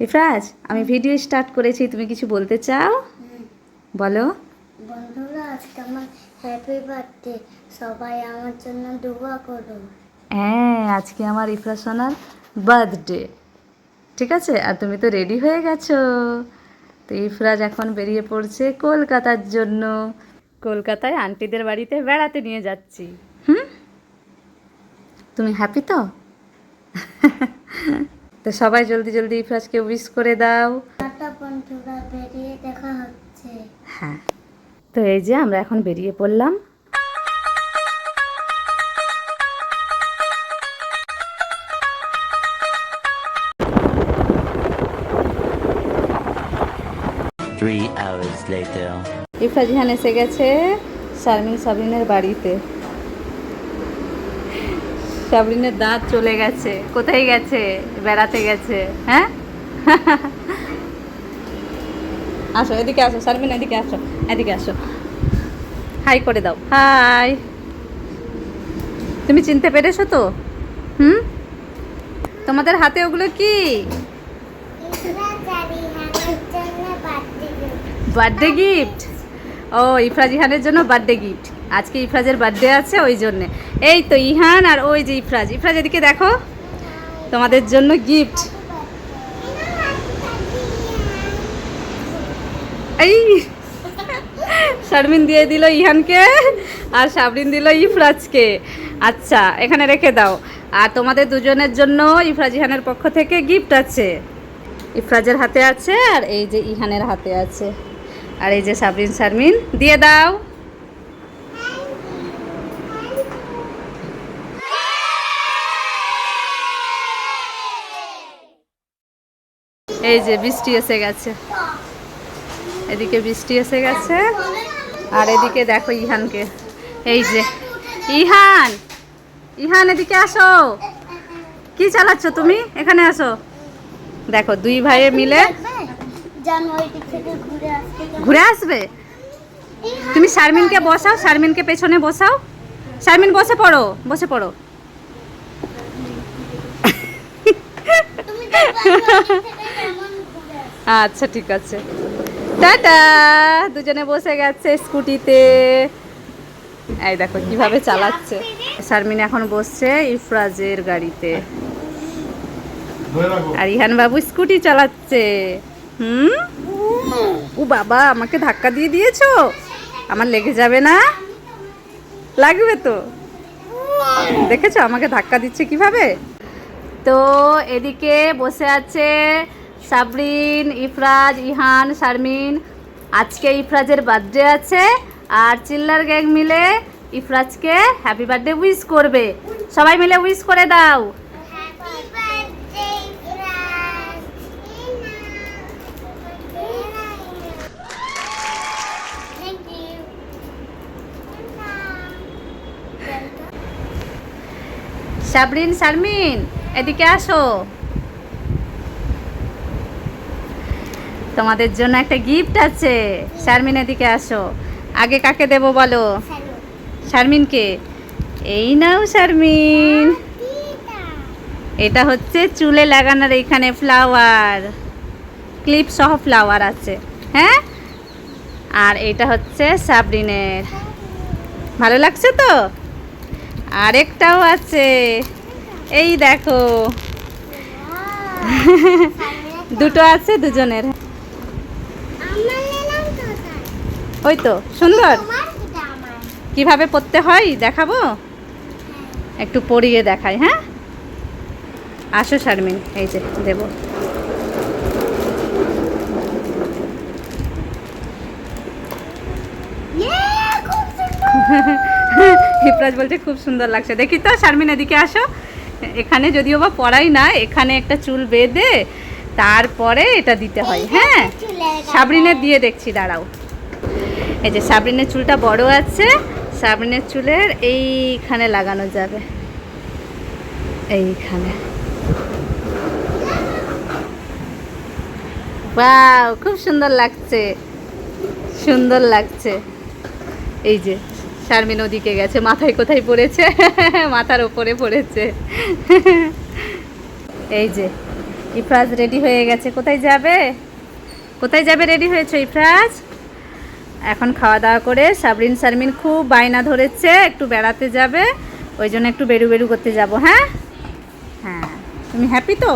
ইফরাজ, আমি video start করেছি, তুমি কিছু বলতে চাও? বলো। বন্ধুরা, আজকে আমার হ্যাপি বার্থডে, সবাই আমার জন্য দোয়া করো। হ্যাঁ, আজকে আমার ইফরাজ সোনার বার্থডে, ঠিক আছে। আর তুমি তো রেডি হয়ে গেছো। তো ইফরাজ এখন বেরিয়ে পড়ছে কলকাতার জন্য। কলকাতায় আন্টিদের বাড়িতে বেড়াতে নিয়ে যাচ্ছি। তুমি হ্যাপি তো? তো সবাই জলদি জলদি ইফরাজকে উইশ করে দাও। টাটা বন্ধুরা, বেরিয়ে দেখা হচ্ছে। হ্যাঁ, তো এই যে আমরা এখন বেরিয়ে পড়লাম। Three hours later. Ifraz Ihan এসে গেছে শারমিন সাবরিনের বাড়িতে। সাবরিনের দাঁত চলে গেছে। কোথায় গেছে? বেড়াতে গেছে। হ্যাঁ, আসো এদিকে, আসো শারমিন, এদিকে আসো, এদিকে আসো, হাই করে দাও। হাই। তুমি চিনতে পেরেছো তো? তোমাদের হাতে ওগুলো কি? Birthday gift. ও, ইফরাজ ইহানের জন্য বার্থডে গিফট। আজকে ইফরাজের বার্থডে আছে, ওই জন্যে। এই তো ইহান আর ওই যে ইফরাজ। ইফরাজ এদিকে দেখো, তোমাদের জন্য গিফট। এই শারমিন দিয়ে দিল ইহানকে, আর সাবরিন দিল ইফরাজকে। আচ্ছা, এখানে রেখে দাও। আর তোমাদের দুজনের জন্য ইফরাজ ইহানের পক্ষ থেকে গিফট আছে। ইফরাজের হাতে আছে, আর এই যে ইহানের হাতে আছে, আর এই যে সাবরিন শারমিন দিয়ে দাও। এই যে বৃষ্টি এসে গেছে, এদিকে বৃষ্টি এসে গেছে। আর এদিকে দেখো ইহানকে। এই যে ইহান, ইহান এদিকে আসো। কি চালাচ্ছ তুমি? এখানে আসো। দেখো দুই ভাইয়ে মিলে জানুয়ারি থেকে ঘুরে আসবে। তুমি শারমিনকে বসাও, শারমিনকে পেছনে বসাও। শারমিন বসে পড়ো, বসে পড়ো। আচ্ছা ঠিক আছে, টাটা। দুজনে বসে গেছে স্কুটিতে। এই দেখো কিভাবে চালাচ্ছে। শারমিন এখন বসছে ইফরাজের গাড়িতে, আর ইহান বাবু স্কুটি চালাচ্ছে। ও বাবা, আমাকে ধাক্কা দিয়ে দিয়েছো। আমার লেগে যাবে না? লাগবে তো। দেখেছো আমাকে ধাক্কা দিচ্ছে কিভাবে। তো এদিকে বসে আছে সাবরিন, ইফরাজ, ইহান, শারমিন। আজকে ইফরাজের বার্থডে আছে, আর চিল্লার গ্যাং মিলে ইফরাজকে হ্যাপি বার্থডে উইশ করবে। সবাই মিলে উইশ করে দাও। সাবরিন, শারমিন এদিকে আসো। তোমাদের জন্য একটা গিফট আছে। শারমিন এদিকে আসো। আগে কাকে দেব বলো? শারমিনকে। এই নাও শারমিন। এটা হচ্ছে চুলে লাগানোর, এখানে ফ্লাওয়ার, ক্লিপ সহ ফ্লাওয়ার আছে। হ্যাঁ, আর এটা হচ্ছে সাবরিনের। ভালো লাগছে তো? আরেকটাও আছে, এই দেখো। দুটো আছে দুজনের। ওই তো সুন্দর। কিভাবে পরতে হয় দেখাবো, একটু পরিয়ে দেখাই। হ্যাঁ, আসো শারমিন, এই যে দেব। ইফরাজ বলছে খুব সুন্দর লাগছে। দেখি তো শারমিন এদিকে আসো। এখানে যদিও বা পড়াই না, এখানে একটা চুল বেঁধে তারপরে এটা দিতে হয়। হ্যাঁ, সাবরিনের দিয়ে দেখছি, দাঁড়াও। এই যে সাবরিনের চুলটা বড় আছে, সাবরিনের চুলের এইখানে লাগানো যাবে, এইখানে। বাহ, খুব সুন্দর লাগছে, সুন্দর লাগছে। এই যে শারমিন ওদিকে গেছে, মাথায় কোথায় পড়েছে? মাথার ওপরে পড়েছে। এই যে ইফরাজ রেডি হয়ে গেছে। কোথায় যাবে? কোথায় যাবে রেডি হয়েছো ইফরাজ? এখন খাওয়া দাওয়া করে সাবরিন শারমিন খুব বায়না ধরেছে একটু বেড়াতে যাবে, ওই জন্য একটু বেরু বেরু করতে যাব। হ্যাঁ হ্যাঁ, তুমি হ্যাপি তো?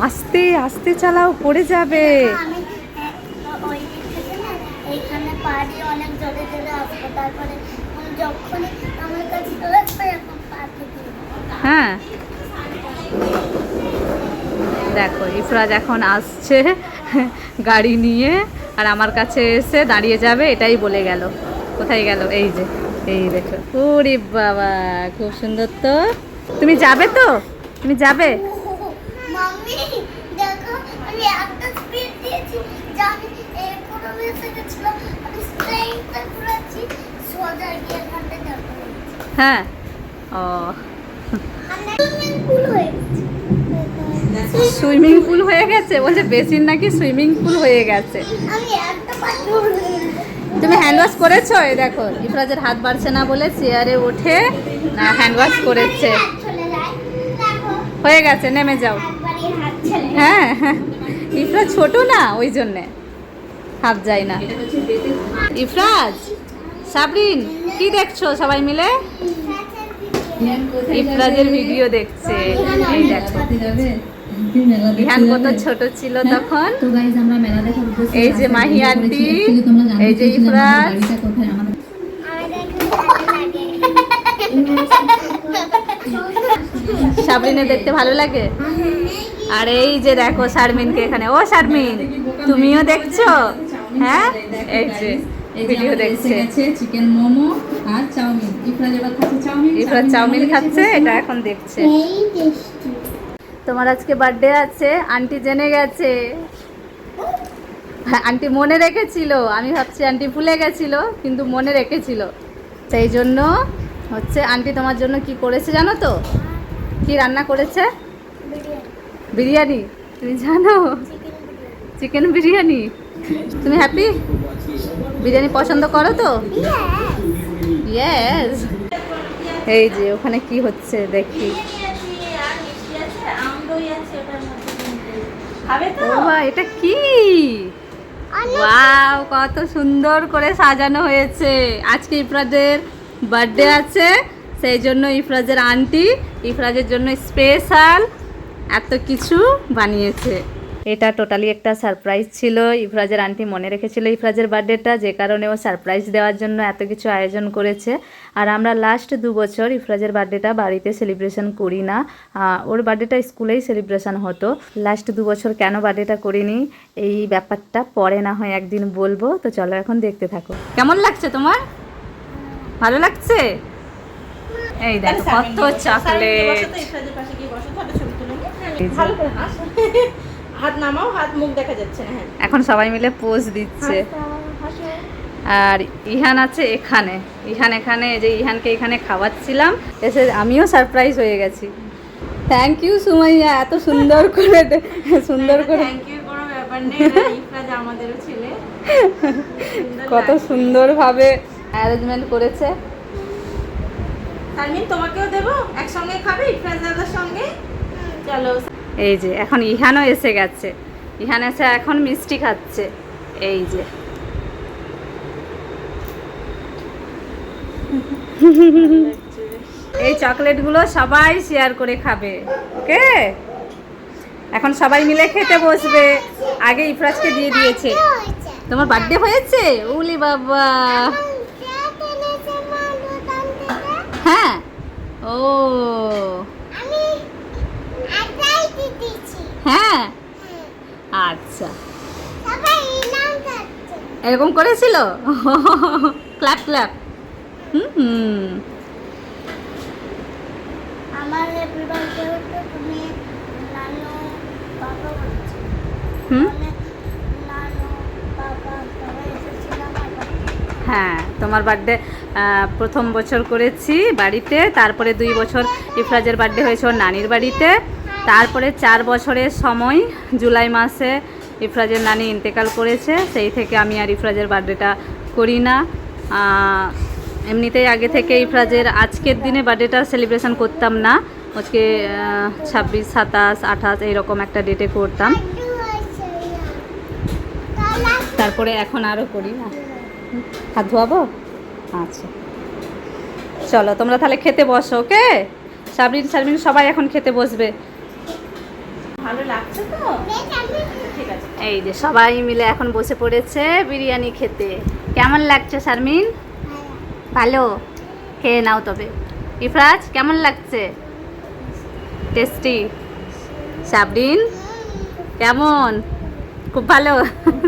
আস্তে আস্তে চালাও, পড়ে যাবে। আমি ওই দিক থেকে না এইখানে পাড়ি অনেক জোরে জোরে আসবো, তারপরে যখনই আমার কাছে চলে আসবে এখন পা থেকে। হ্যাঁ দেখো ইফরাজ এখন আসছে গাড়ি নিয়ে, আর আমার কাছে এসে দাঁড়িয়ে যাবে এটাই বলে গেল। কোথায় গেল? এই যে, এই দেখো। ওরে বাবা, খুব সুন্দর তো। তুমি যাবে তো? তুমি যাবে? মাম্মি দেখো আমি একটা স্পিড দিয়েছি, জানি এরপরে এসে গেছিল, আমি স্ট্রেইটটা ঘুরাচ্ছি, সোজা গিয়ে ঘন্টা যাবো। হ্যাঁ ও, সুইমিং পুল হয়ে গেছে। সুইমিং পুল হয়ে গেছে বলছে, বেসিন নাকি সুইমিং পুল হয়ে গেছে। আমি একটা পা ডুবে তুমি হ্যান্ড ওয়াশ করেছো? এই দেখো ইফরাজের হাত বাড়ছে না বলে চেয়ারে উঠে না হ্যান্ড ওয়াশ করেছে। চলে যায়, দেখো হয়ে গেছে, নেমে যাও। একবারই হাত চলে যায়। হ্যাঁ হ্যাঁ, ইফরাজ ছোট না ওই জন্যে হাত যায় না। ইফরাজ, সাবরিন কি দেখছো সবাই মিলে? ইফরাজের ভিডিও দেখছে। এই দেখো ইহান কত ছোট ছিল তখন। এই যে মাহি আন্টি, এই যে ইফরাজ। সাবরিনে দেখতে ভালো লাগে। আর এই যে দেখো শারমিনকে এখানে। ও শারমিন, তুমিও দেখছো? হ্যাঁ, এই যে ভিডিও দেখছে। চিকেন মোমো আর চাউমিন। ইফরাজ এবার খাচ্ছে চাউমিন। ইফরাজ চাউমিন খাচ্ছে, এটা এখন দেখছে। এই টেস্টি। তোমার আজকে বার্থডে আছে, আন্টি জেনে গেছে। আন্টি মনে রেখেছিল, আমি ভাবছি আন্টি ভুলে গেছিল, কিন্তু মনে রেখেছিল। সেই জন্য হচ্ছে আন্টি তোমার জন্য কি করেছে জানো তো? কি রান্না করেছে? বিরিয়ানি। তুমি জানো? চিকেন বিরিয়ানি। তুমি হ্যাপি? বিরিয়ানি পছন্দ করো তো? ইয়েস। এই যে ওখানে কি হচ্ছে দেখি। বাবা, এটা কি? ওয়াও, কত সুন্দর করে সাজানো হয়েছে। আজকে ইফরাজের বার্থডে আছে, সেই জন্য ইফরাজের আন্টি ইফরাজের জন্য স্পেশাল এত কিছু বানিয়েছে। এটা টোটালি একটা সারপ্রাইজ ছিল। ইফরাজের আন্টি মনে রেখেছিল ইফরাজের বার্থডেটা, যে কারণে ও সারপ্রাইজ দেওয়ার জন্য এত কিছু আয়োজন করেছে। আর আমরা লাস্ট 2 বছর ইফরাজের বার্থডেটা বাড়িতে সেলিব্রেশন করি না, ওর বার্থডেটা স্কুলেই সেলিব্রেশন হতো। লাস্ট 2 বছর কেন বার্থডেটা করিনি এই ব্যাপারটা পরে না হয় একদিন বলবো। তো চলো এখন দেখতে থাকো। কেমন লাগছে তোমার? ভালো লাগছে? এই দেখো কত চকলেট। হাত নামাও, হাত মুখ দেখা যাচ্ছে না। হ্যাঁ, এখন সবাই মিলে পোজ দিচ্ছে। আর ইহান আছে এখানে, ইহান এখানে, এই যে ইহানকে এখানে খাওয়াচ্ছিলাম, এসে আমিও সারপ্রাইজ হয়ে গেছি। থ্যাংক ইউ সুমাইয়া, এত সুন্দর করে সুন্দর করে। থ্যাংক ইউ কোনো ব্যাপার নেই, ইফরাজ আমাদেরও ছেলে। কত সুন্দরভাবে অ্যারেঞ্জমেন্ট করেছে। শারমিন, তোমাকেও দেবো, একসঙ্গে খাবে ইফরাজ দাদার সঙ্গে? চলো। এই যে এখন ইহানও এসে গেছে, ইহান এসে এখন মিষ্টি খাচ্ছে। এই যে এই চকলেটগুলো সবাই শেয়ার করে খাবে, ওকে? এখন সবাই মিলে খেতে বসবে। আগে ইফরাজকে দিয়ে দিয়েছে। তোমার বার্থডে হয়েছে? উলি বাবা, হ্যাঁ। ও হ্যাঁ, আচ্ছা, এরকম করেছিল। Clap clap. হুম, আমার হ্যাপি বার্থডে হতো, তুমি নানু বাবা বলছো। হুম, নানু বাবা সবাই এসেছিল আমার birthday। হ্যাঁ তোমার বার্থডে প্রথম বছর করেছি বাড়িতে, তারপরে 2 বছর ইফরাজের বার্থডে হয়েছে ওর নানির বাড়িতে, তারপরে 4 বছরের সময় জুলাই মাসে ইফরাজের নানি ইন্তেকাল করেছে, সেই থেকে আমি আর ইফরাজের বার্থডেটা করি না। এমনিতেই আগে থেকে ইফরাজের আজকের দিনে বার্থডেটা সেলিব্রেশন করতাম না, আজকে 26, 27, 28 এইরকম একটা ডেটে করতাম, তারপরে এখন আরও করি না। হাত ধোয়াবো? আচ্ছা চলো তোমরা তাহলে খেতে বসো, ওকে? শারমিন সবাই এখন খেতে বসবে। ভালো লাগছে তো? ঠিক আছে। এই যে সবাই মিলে এখন বসে পড়েছে বিরিয়ানি খেতে। কেমন লাগছে শারমিন? ভালো, খেয়ে নাও তবে। ইফরাজ কেমন লাগছে? টেস্টি। সাবরিন কেমন? খুব ভালো।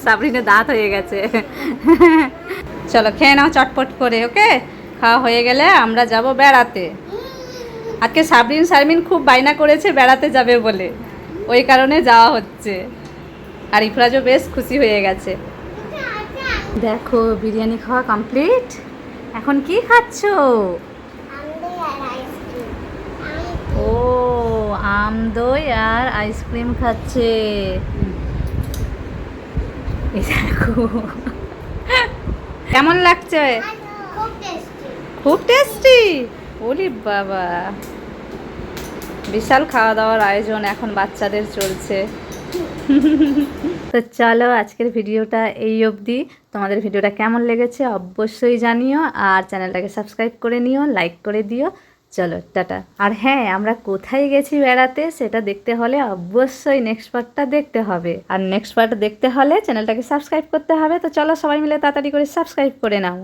সাবরিনের দাঁত হয়ে গেছে। চলো খেয়ে নাও চটপট করে, ওকে? খাওয়া হয়ে গেলে আমরা যাব বেড়াতে। আজকে শারমিন খুব বায়না করেছে বেড়াতে যাবে বলে, ওই কারণে যাওয়া হচ্ছে। আর ইফরাজও বেশ খুশি হয়ে গেছে। দেখো বিরিয়ানি খাওয়া কমপ্লিট। এখন কি খাচ্ছো? ও আম দই আর আইসক্রিম খাচ্ছে। এই দেখো কেমন লাগছে? খুব টেস্টি। ওরে বাবা, বিশাল খাওয়া দাওয়ার আয়োজন এখন বাচ্চাদের চলছে। তো চলো আজকের ভিডিওটা এই অবধি। তোমাদের ভিডিওটা কেমন লেগেছে অবশ্যই জানিও, আর চ্যানেলটাকে সাবস্ক্রাইব করে নিও, লাইক করে দিও। চলো টাটা। আর হ্যাঁ, আমরা কোথায় গেছি বেড়াতে সেটা দেখতে হলে অবশ্যই নেক্সট পার্টটা দেখতে হবে, আর নেক্সট পার্ট দেখতে হলে চ্যানেলটাকে সাবস্ক্রাইব করতে হবে। তো চলো সবাই মিলে তাড়াতাড়ি করে সাবস্ক্রাইব করে নাও।